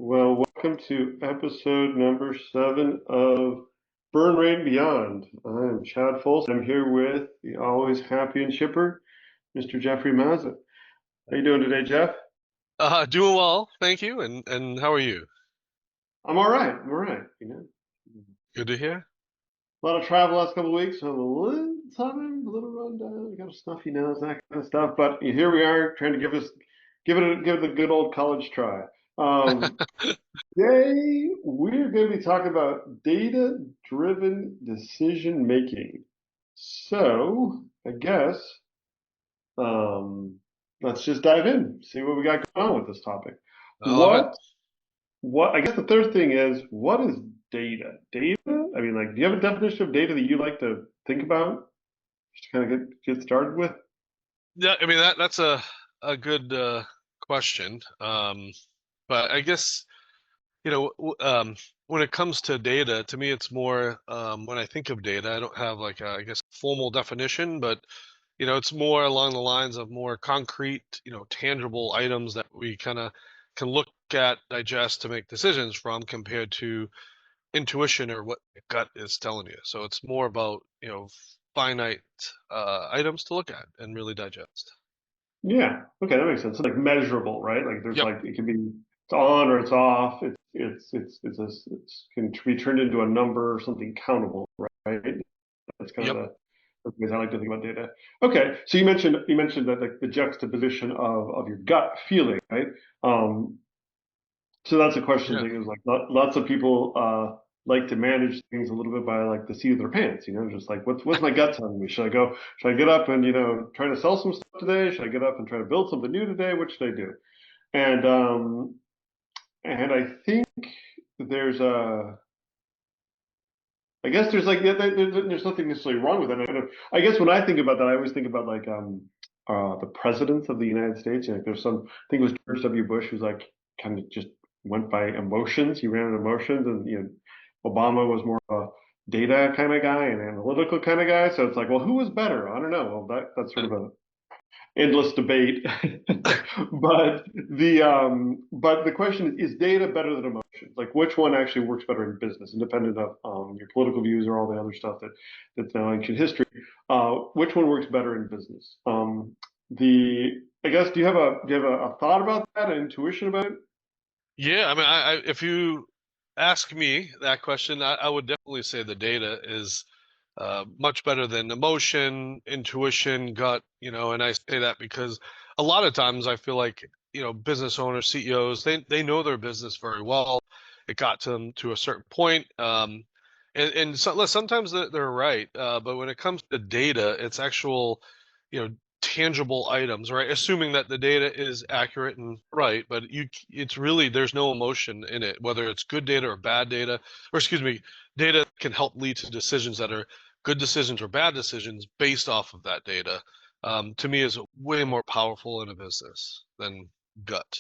Well, welcome to episode number 7 of Burn Rate and Beyond. I'm Chad Folse. I'm here with the always happy and chipper, Mr. Jeffrey Mazza. How you doing today, Jeff? Doing well, thank you. And how are you? I'm all right. I'm all right. Good to hear. A lot of travel last couple of weeks, so I'm a little tired, a little run down. I got a stuffy nose, that kind of stuff. But here we are, trying to give it a good old college try. Um, Today, we're going to be talking about data-driven decision making. So, I guess, um, let's just dive in, see what we got going on with this topic. I love it. What, I guess the third thing is, what is data? Data? I mean, like, do you have a definition of data that you like to think about? Just to kind of get started with? Yeah, I mean that's a good question. But I guess when it comes to data, to me it's more when I think of data, I don't have like I guess formal definition, but it's more along the lines of more concrete, tangible items that we kind of can look at, digest to make decisions from compared to intuition or what your gut is telling you. So it's more about, finite items to look at and really digest. Yeah. Okay, that makes sense. So, like measurable, right? Like there's Yep. like it can be it's on or it's off. It's can be turned into a number or something countable, right? That's kind of Yep. the ways I like to think about data. Okay, so you mentioned that like the juxtaposition of your gut feeling, right? Um, so that's a question Yeah. thing is like lots of people like to manage things a little bit by like the seat of their pants, just like what's my gut telling me? Should I get up and try to sell some stuff today? Should I get up and try to build something new today? What should I do? And I think there's a I guess there's like there's nothing necessarily wrong with that. I guess when I think about that, I always think about like the presidents of the United States. Like there's some I think it was George W. Bush who's like kind of just went by emotions. He ran on emotions, and Obama was more of a data kind of guy and analytical kind of guy. So it's like, well, who was better? I don't know. Well, that's sort of a endless debate. But the question is data better than emotions? Like which one actually works better in business, independent of your political views or all the other stuff that's now ancient history? Which one works better in business? The I guess do you have a thought about that, an intuition about it? Yeah. I mean, if you ask me that question, I would definitely say the data is much better than emotion, intuition, gut, and I say that because a lot of times I feel like, business owners, CEOs, they know their business very well. It got to them to a certain point. And sometimes they're right. But when it comes to data, it's actual, tangible items, right? Assuming that the data is accurate and right, but it's really, there's no emotion in it, whether it's good data or bad data, or excuse me, data can help lead to decisions that are good decisions or bad decisions based off of that data. To me, is way more powerful in a business than gut.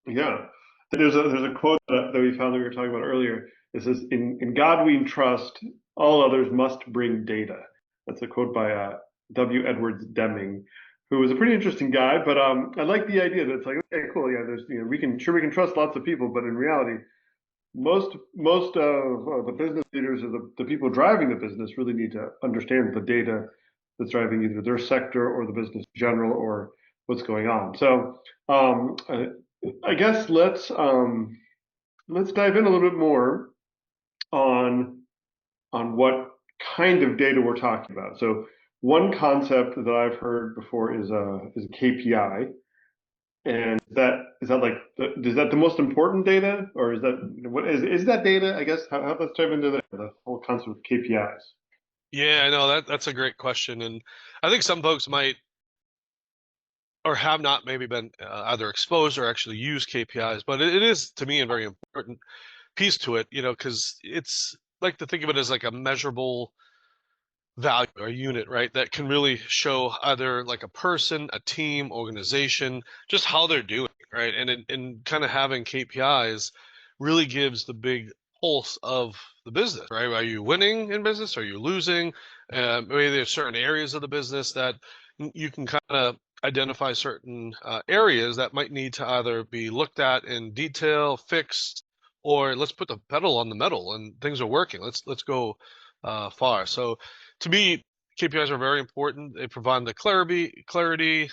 Yeah. There's a quote that we found that we were talking about earlier. It says, "In God we trust. All others must bring data." That's a quote by W. Edwards Deming, who was a pretty interesting guy. But I like the idea that it's like, okay, cool, yeah. There's we can trust lots of people, but in reality, most of the business leaders or the people driving the business really need to understand the data that's driving either their sector or the business in general or what's going on. So I guess let's dive in a little bit more on what kind of data we're talking about. So one concept that I've heard before is a KPI, and is that like is that the most important data, or is that what is that data? I guess how let's dive into the whole concept of KPIs. Yeah, I know that's a great question, and I think some folks might or have not maybe been either exposed or actually use KPIs, but it is to me a very important piece to it, because it's like to think of it as like a measurable value or unit, right? That can really show either like a person, a team, organization, just how they're doing, right? And kind of having KPIs really gives the big pulse of the business, right? Are you winning in business? Are you losing? Maybe there's certain areas of the business that you can kind of identify certain areas that might need to either be looked at in detail, fixed, or let's put the pedal on the metal and things are working. Let's go far. So to me, KPIs are very important. They provide the clarity,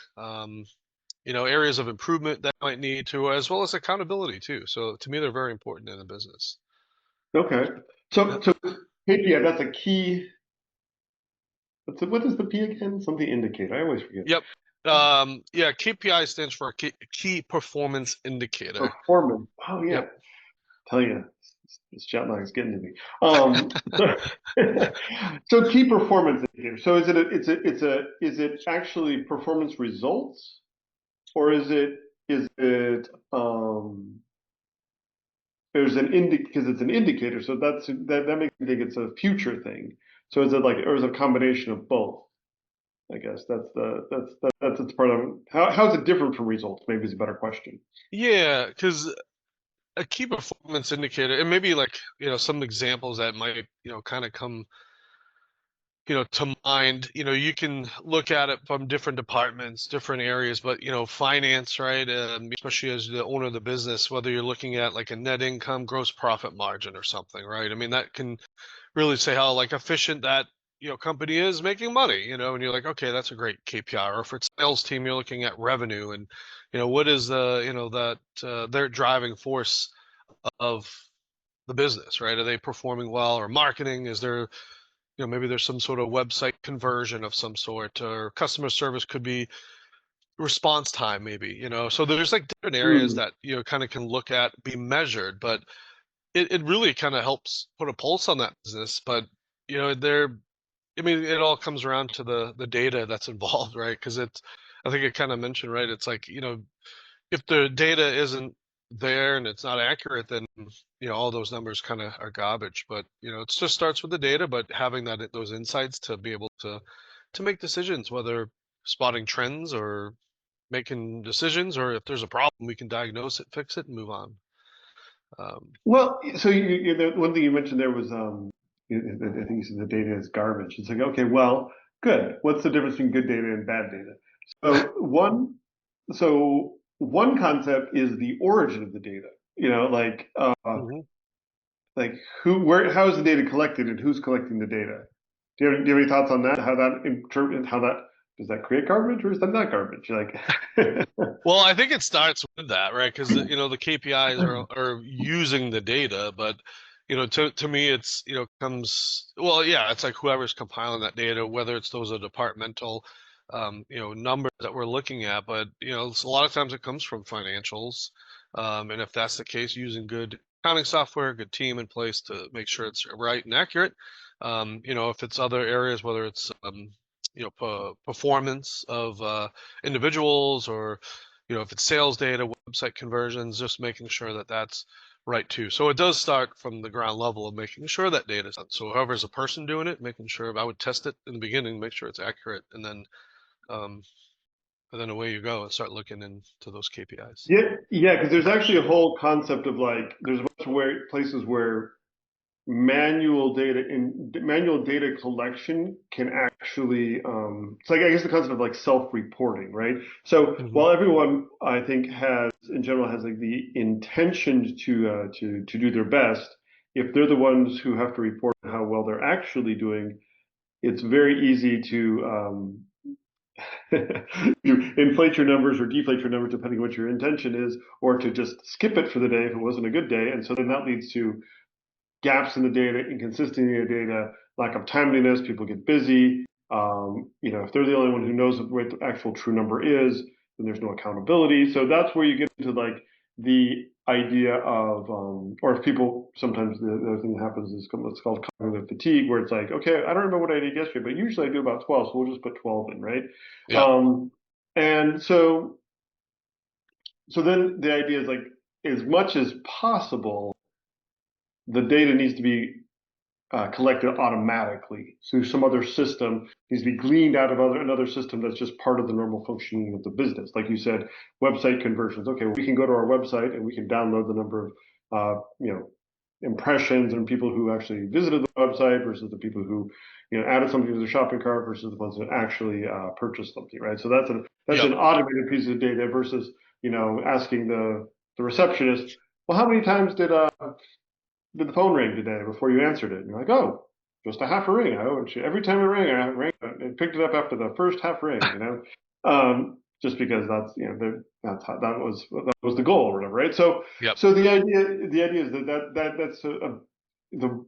areas of improvement that might need to, as well as accountability too. So to me, they're very important in the business. Okay. So KPI, that's a key. What is the P again? Something indicator. I always forget. Yep. Yeah, KPI stands for key performance indicator. Performance. Oh yeah. Yep. Tell you, this jet lag is getting to me. So key performance indicator. So is it actually performance results, or is it there's an because it's an indicator, so that makes me think it's a future thing. So is it like, or is it a combination of both? I guess that's it's part of how is it different from results? Maybe is a better question. Yeah, because a key performance indicator, and maybe like, some examples that might, kind of come, to mind, you can look at it from different departments, different areas, but, finance, right? Especially as the owner of the business, whether you're looking at like a net income, gross profit margin or something, right? I mean, that can really say how like efficient that, company is making money, and you're like, okay, that's a great KPI. Or if it's sales team, you're looking at revenue and, what is the, that their driving force of the business, right? Are they performing well? Or marketing? Is there, maybe there's some sort of website conversion of some sort, or customer service could be response time, maybe, so there's like different areas Hmm. that, kind of can look at, be measured, but it really kind of helps put a pulse on that business. But, I mean, it all comes around to the data that's involved, right? Because I think it kind of mentioned, right? It's like, if the data isn't there and it's not accurate, then all those numbers kind of are garbage. But it just starts with the data, but having those insights to be able to make decisions, whether spotting trends or making decisions, or if there's a problem, we can diagnose it, fix it, and move on. Well, so the one thing you mentioned there was I think you said the data is garbage. It's like, okay, well, good. What's the difference between good data and bad data? So one concept is the origin of the data. Mhm. Like how is the data collected and who's collecting the data? Do you have any thoughts on that? How that does that create garbage or is that not garbage? Like, Well, I think it starts with that, right? Because the KPIs are using the data, but to me, it's comes well, yeah, it's like whoever's compiling that data, whether it's those are departmental, numbers that we're looking at, but a lot of times it comes from financials, and if that's the case, using good accounting software, good team in place to make sure it's right and accurate. If it's other areas, whether it's performance of individuals, or if it's sales data, website conversions, just making sure that that's right too. So it does start from the ground level of making sure that data is done. So whoever's a person doing it, making sure I would test it in the beginning, make sure it's accurate, um, and then away you go and start looking into those KPIs. yeah, because there's actually a whole concept of like there's a bunch of places where manual data collection can actually it's like I guess the concept of like self-reporting, right? So Hmm. while everyone I think has in general has like the intention to do their best, if they're the ones who have to report how well they're actually doing, it's very easy to you inflate your numbers or deflate your numbers depending on what your intention is, or to just skip it for the day if it wasn't a good day, and so then that leads to gaps in the data, inconsistency in the data, lack of timeliness. People get busy. If they're the only one who knows what the actual true number is, then there's no accountability. So that's where you get into like the idea of, or if people sometimes the other thing that happens is what's called cognitive fatigue, where it's like, okay, I don't remember what I did yesterday, but usually I do about 12, so we'll just put 12 in, right? Yeah. Um, and so then the idea is like, as much as possible, the data needs to be collected automatically through some other system, needs to be gleaned out of another system that's just part of the normal functioning of the business. Like you said, website conversions. Okay, we can go to our website and we can download the number of, impressions and people who actually visited the website versus the people who, added something to their shopping cart versus the ones that actually purchased something, right? So that's Yep. an automated piece of data versus, asking the receptionist, well, how many times did the phone ring today before you answered it? And you're like, oh, just a half a ring. Every time it rang, I picked it up after the first half ring, just because that was the goal or whatever, right? So Yep. the idea is that's the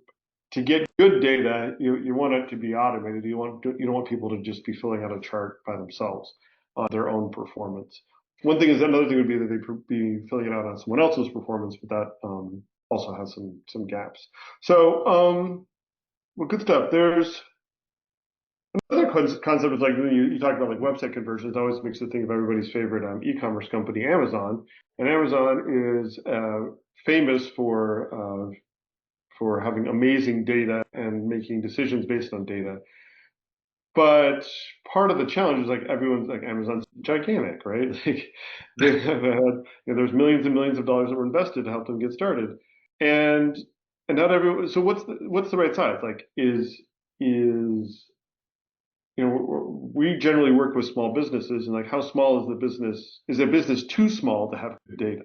to get good data, you want it to be automated. You don't want people to just be filling out a chart by themselves on their own performance. Another thing would be that they be filling it out on someone else's performance, but that also has some gaps. So well, good stuff. There's another concept is like when you talk about like website conversions. It always makes me think of everybody's favorite e-commerce company, Amazon. And Amazon is famous for having amazing data and making decisions based on data. But part of the challenge is like everyone's like Amazon's gigantic, right? Like they have had, there's millions and millions of dollars that were invested to help them get started, and not everyone. So what's the right size? Like we generally work with small businesses, and like how small is the business? Is a business too small to have good data?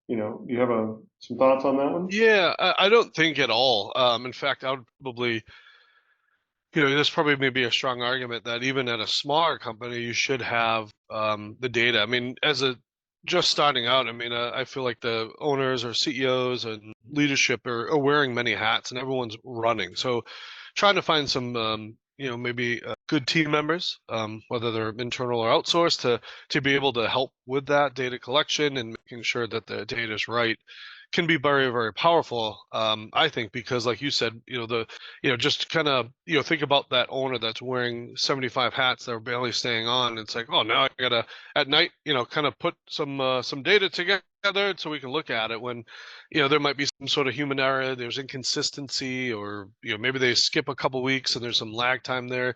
Do you have some thoughts on that one? Yeah, I don't think at all. In fact, I would probably, there's probably maybe a strong argument that even at a smaller company, you should have the data. I mean, just starting out, I mean, I feel like the owners or CEOs and leadership are wearing many hats and everyone's running. So trying to find some, maybe good team members, whether they're internal or outsourced, to be able to help with that data collection and making sure that the data is right can be very, very powerful. I think because, like you said, just kind of think about that owner that's wearing 75 hats that are barely staying on. It's like, oh, now I gotta at night, kind of put some data together so we can look at it when there might be some sort of human error, there's inconsistency, or maybe they skip a couple weeks and there's some lag time there.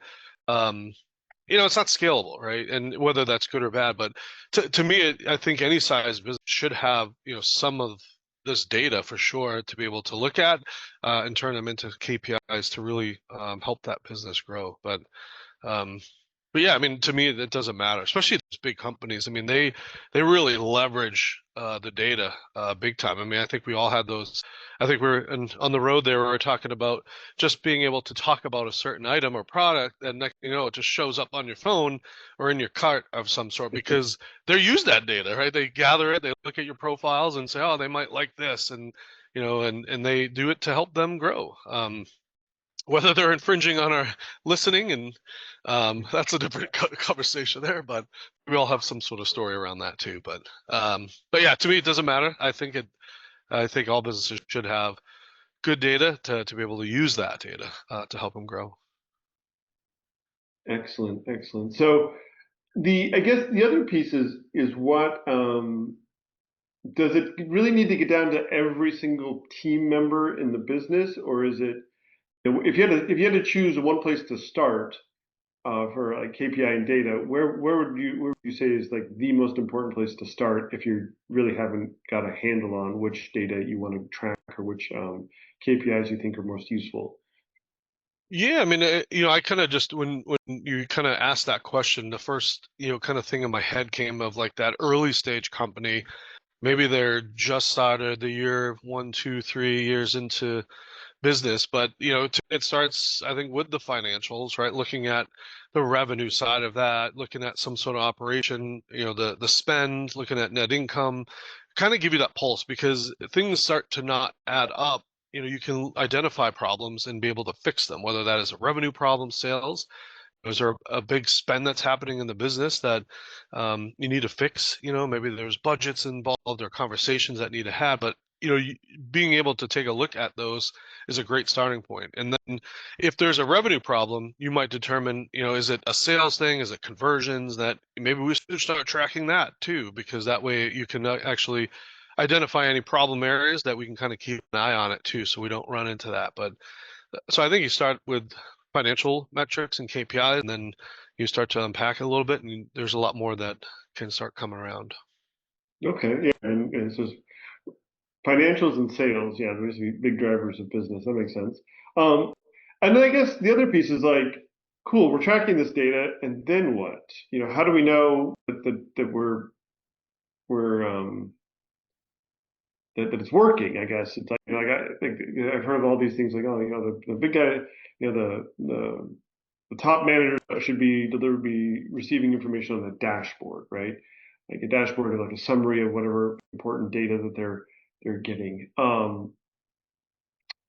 It's not scalable, right? And whether that's good or bad, but to me, I think any size business should have some of this data for sure to be able to look at and turn them into KPIs to really help that business grow. Um, but yeah, I mean, to me, it doesn't matter, especially those big companies. I mean, they really leverage the data big time. I mean, I think we all had those. I think on the road there. We were talking about just being able to talk about a certain item or product, and next thing you know, it just shows up on your phone or in your cart of some sort because they use that data, right? They gather it, they look at your profiles and say, oh, they might like this, and and they do it to help them grow. Whether they're infringing on our listening, and that's a different conversation there, but we all have some sort of story around that too. But yeah, to me, it doesn't matter. I think all businesses should have good data to be able to use that data to help them grow. Excellent. So I guess the other piece is what does it really need to get down to every single team member in the business, or is it if you had to choose one place to start for like KPI and data, where would you say is like the most important place to start if you really haven't got a handle on which data you want to track or which KPIs you think are most useful? Yeah, I mean, I kind of just when you kind of asked that question, the first kind of thing in my head came of like that early stage company. Maybe they're just started the year 1, 2, 3 years into business, but it starts, I think, with the financials, right? Looking at the revenue side of that, looking at some sort of operation, the spend, looking at net income, kind of give you that pulse because things start to not add up. You can identify problems and be able to fix them, whether that is a revenue problem, sales. Is there a big spend that's happening in the business that you need to fix? Maybe there's budgets involved or conversations that need to have, but being able to take a look at those is a great starting point. And then if there's a revenue problem, you might determine, is it a sales thing? Is it conversions? That maybe we should start tracking that too, because that way you can actually identify any problem areas that we can kind of keep an eye on it too, so we don't run into that. But so I think you start with financial metrics and KPIs, and then you start to unpack it a little bit, and there's a lot more that can start coming around. Okay, yeah, and so financials and sales, yeah, there's big drivers of business. That makes sense. Um, and then I guess the other piece is like, cool, we're tracking this data, and then what? You know, how do we know that we're that it's working? I guess it's like, I think I've heard of all these things like, oh, you know, the big guy, you know, the top manager should be receiving information on the dashboard, right? Like a dashboard or like a summary of whatever important data that they're getting.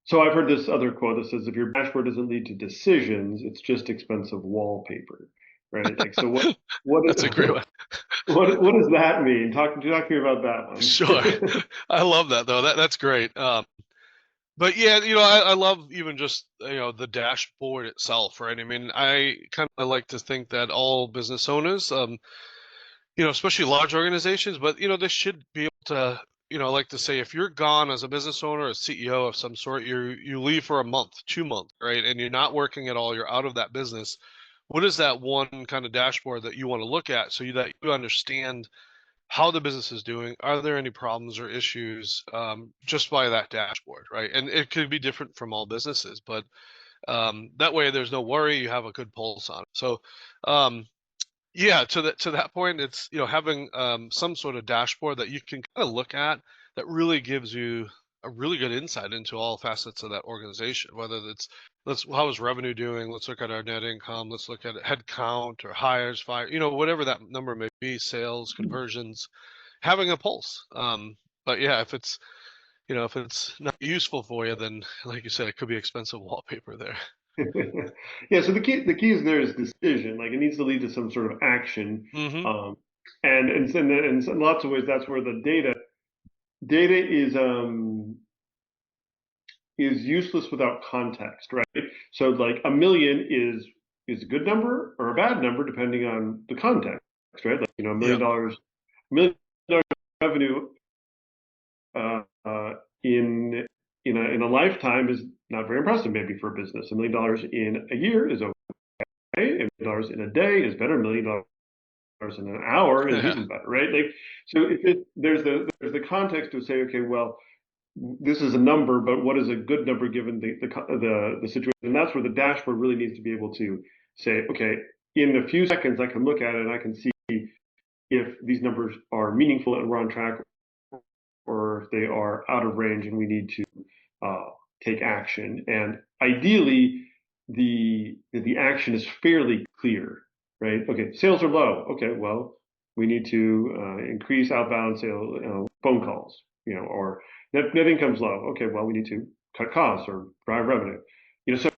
So I've heard this other quote that says, if your dashboard doesn't lead to decisions, it's just expensive wallpaper, right? Like, so what That's a great one. what does that mean? Talk to me about that Sure. one. I love that though. That's great. But yeah, I love even just, the dashboard itself, right? I mean, I kind of like to think that all business owners, especially large organizations, but they should be able to, I like to say, if you're gone as a business owner, a CEO of some sort, you leave for a month, 2 months, right? And you're not working at all, you're out of that business. What is that one kind of dashboard that you want to look at that you understand how the business is doing? Are there any problems or issues, just by that dashboard, right? And it could be different from all businesses, but that way there's no worry. You have a good pulse on it. So, yeah, to that point, it's having some sort of dashboard that you can kind of look at that really gives you a really good insight into all facets of that organization. Whether it's how is revenue doing? Let's look at our net income. Let's look at head count or hires, fire. Whatever that number may be, sales, conversions, having a pulse. But yeah, if it's not useful for you, then like you said, it could be expensive wallpaper there. Yeah, so the key is there is decision. Like it needs to lead to some sort of action. Hmm. Um, and in lots of ways, that's where the data is useless without context, right? So like a million is a good number or a bad number depending on the context, right? Like $1 Yeah. million, $1 million revenue uh, uh, in a lifetime is not very impressive, maybe for a business. $1 million in a year is okay. $1 million in a day is better. $1 million in an hour is Yeah. even better, right? Like, so there's the context to say, okay, well, this is a number, but what is a good number given the situation? And that's where the dashboard really needs to be able to say, okay, in a few seconds, I can look at it and I can see if these numbers are meaningful and we're on track, or if they are out of range and we need to take action. And ideally, the action is fairly clear, right? Okay, sales are low. Okay, well, we need to increase outbound sales, phone calls, or net income's low. Okay, well, we need to cut costs or drive revenue. So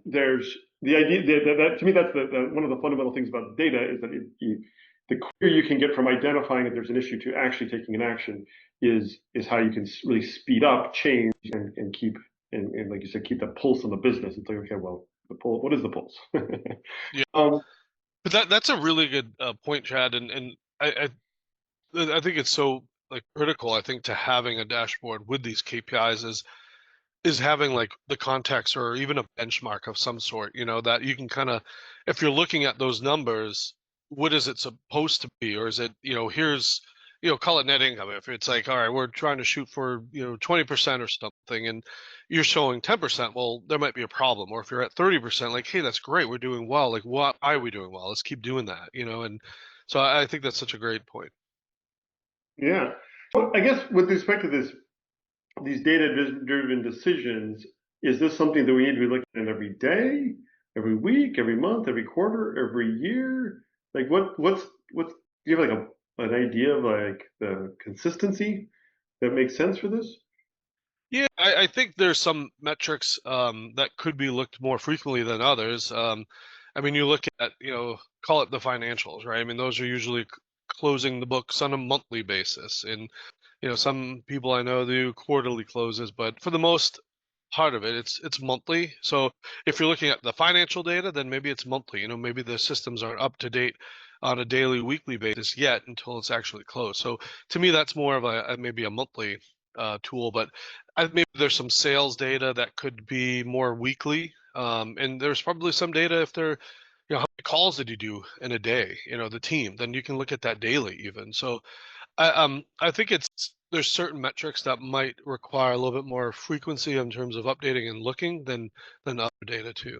there's the idea that to me that's one of the fundamental things about data is that the clearer you can get from identifying that there's an issue to actually taking an action is how you can really speed up change and keep and like you said, keep the pulse on the business. It's like, okay, well, the pulse. What is the pulse? Yeah. um, But that's a really good point, Chad, and I think it's so like critical. I think to having a dashboard with these KPIs is having like the context or even a benchmark of some sort. That you can kind of, if you're looking at those numbers, what is it supposed to be, or is it here's call it net income. If it's like, all right, we're trying to shoot for 20% or something, and you're showing 10%, well, there might be a problem. Or if you're at 30%, like, hey, that's great, we're doing well. Like, why are we doing well? Let's keep doing that. And so I think that's such a great point. yeah. So I guess with respect to these data-driven decisions, is this something that we need to be looking at every day, every week, every month, every quarter, every year? Like, do you have like an idea of like the consistency that makes sense for this? Yeah, I think there's some metrics that could be looked more frequently than others. I mean, you look at, call it the financials, right? I mean, those are usually closing the books on a monthly basis. And, some people I know do quarterly closes, but for the most part of it, it's monthly. So if you're looking at the financial data, then maybe it's monthly. Maybe the systems aren't up to date on a daily, weekly basis yet until it's actually closed. So to me, that's more of maybe a monthly tool. But maybe there's some sales data that could be more weekly. And there's probably some data if they're, how many calls did you do in a day? The team. Then you can look at that daily even. So I think it's there's certain metrics that might require a little bit more frequency in terms of updating and looking than other data too.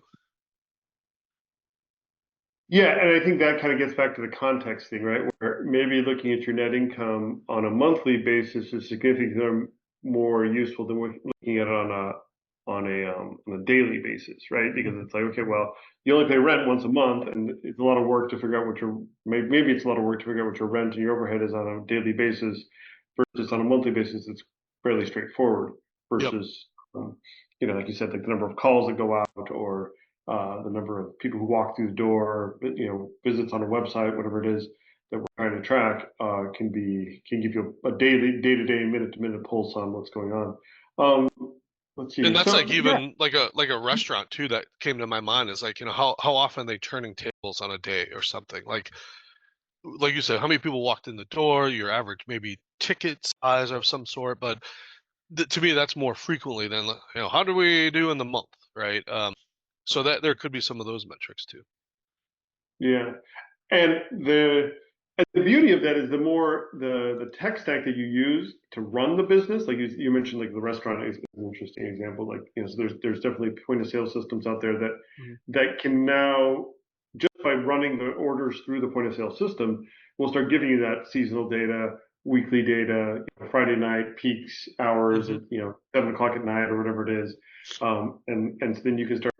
Yeah, and I think that kind of gets back to the context thing, right? Where maybe looking at your net income on a monthly basis is significantly more useful than looking at it on a daily basis, right? Because it's like, okay, well, you only pay rent once a month, and it's a lot of work to figure out what your maybe it's a lot of work to figure out what your rent and your overhead is on a daily basis versus on a monthly basis. It's fairly straightforward Yep. versus, like you said, like the number of calls that go out or the number of people who walk through the door, visits on a website, whatever it is that we're trying to track, can give you a daily, day-to-day, minute-to-minute pulse on what's going on. Let's see And here. that's So like yeah, even like a restaurant too that came to my mind is like, how often they turning tables on a day or something. Like you said, how many people walked in the door, your average maybe ticket size of some sort, but to me that's more frequently than how do we do in the month, right? So that there could be some of those metrics too. yeah. And the beauty of that is the more the tech stack that you use to run the business, like you mentioned, like the restaurant is an interesting example. Like, so there's definitely point of sale systems out there that Mhm. can now, just by running the orders through the point of sale system, will start giving you that seasonal data, weekly data, Friday night peaks hours Mhm. at 7 o'clock at night or whatever it is, and so then you can start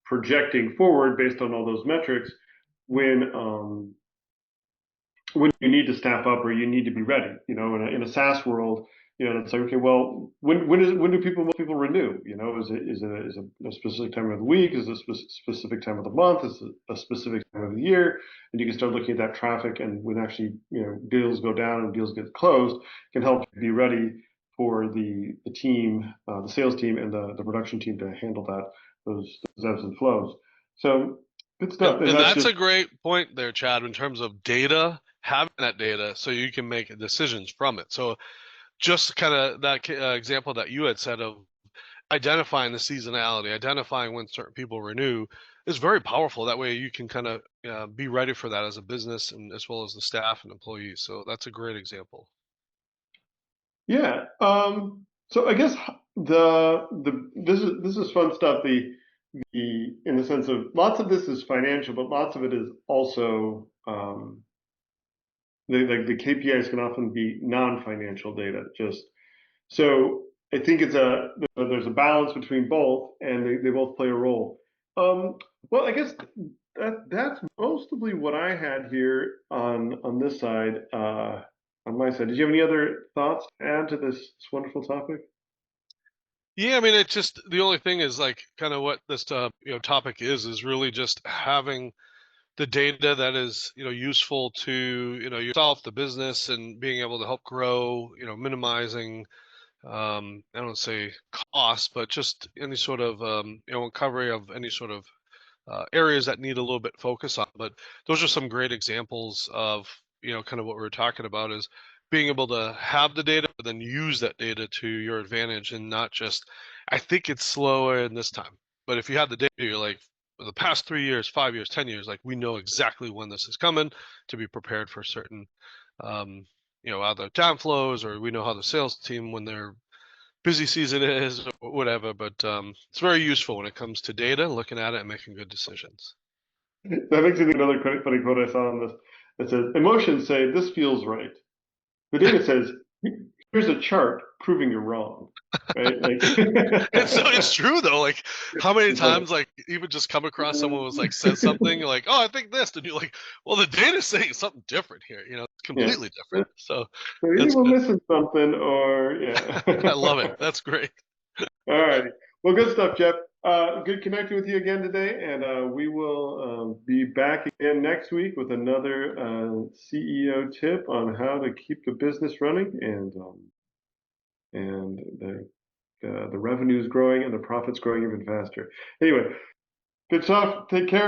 projecting forward based on all those metrics when you need to staff up or you need to be ready. In a SaaS world, it's like, okay, well, when do most people renew? Is it a specific time of the week? Is it a specific time of the month? Is it a specific time of the year? And you can start looking at that traffic, and when actually deals go down and deals get closed, can help you be ready for the team, the sales team, and the production team to handle those ebbs and flows. So good stuff, and And that's that's just a great point there, Chad, in terms of data, having that data so you can make decisions from it. So just kind of that example that you had said of identifying the seasonality, identifying when certain people renew is very powerful. That way you can kind of be ready for that as a business and as well as the staff and employees. So that's a great example. Yeah. So I guess the this is fun stuff. The in the sense of lots of this is financial, but lots of it is also the KPIs can often be non-financial data. Just so I think there's a balance between both, and they both play a role. Well, I guess that's mostly what I had here on this side. On my side, did you have any other thoughts to add to this wonderful topic? Yeah, I mean, it's just the only thing is like kind of what this topic is really just having the data that is useful to yourself, the business, and being able to help grow. Minimizing I don't say cost, but just any sort of recovery of any sort of areas that need a little bit focus on. But those are some great examples of kind of what we were talking about is being able to have the data, but then use that data to your advantage and not just. I think it's slower in this time, but if you have the data, you're like for the past 3 years, 5 years, 10 years, like we know exactly when this is coming to be prepared for certain, um, either downflows or we know how the sales team when they're busy season is or whatever, but it's very useful when it comes to data, looking at it and making good decisions. That makes me think of another funny quote I saw on this. It says, "Emotions say this feels right. The data says here's a chart proving you're wrong." Right? Like, It's true though. Like how many it's funny. times like even just come across someone was like says something, you're like, oh, I think this, and you're like, well, the data's saying something different here. It's Yeah. completely different. So So either that's we're good. missing something or yeah. I love it. That's great. All righty. Well, good stuff, Jeff. Good connecting with you again today, and we will be back again next week with another CEO tip on how to keep the business running and the revenues growing and the profits growing even faster. Anyway, good stuff. Take care.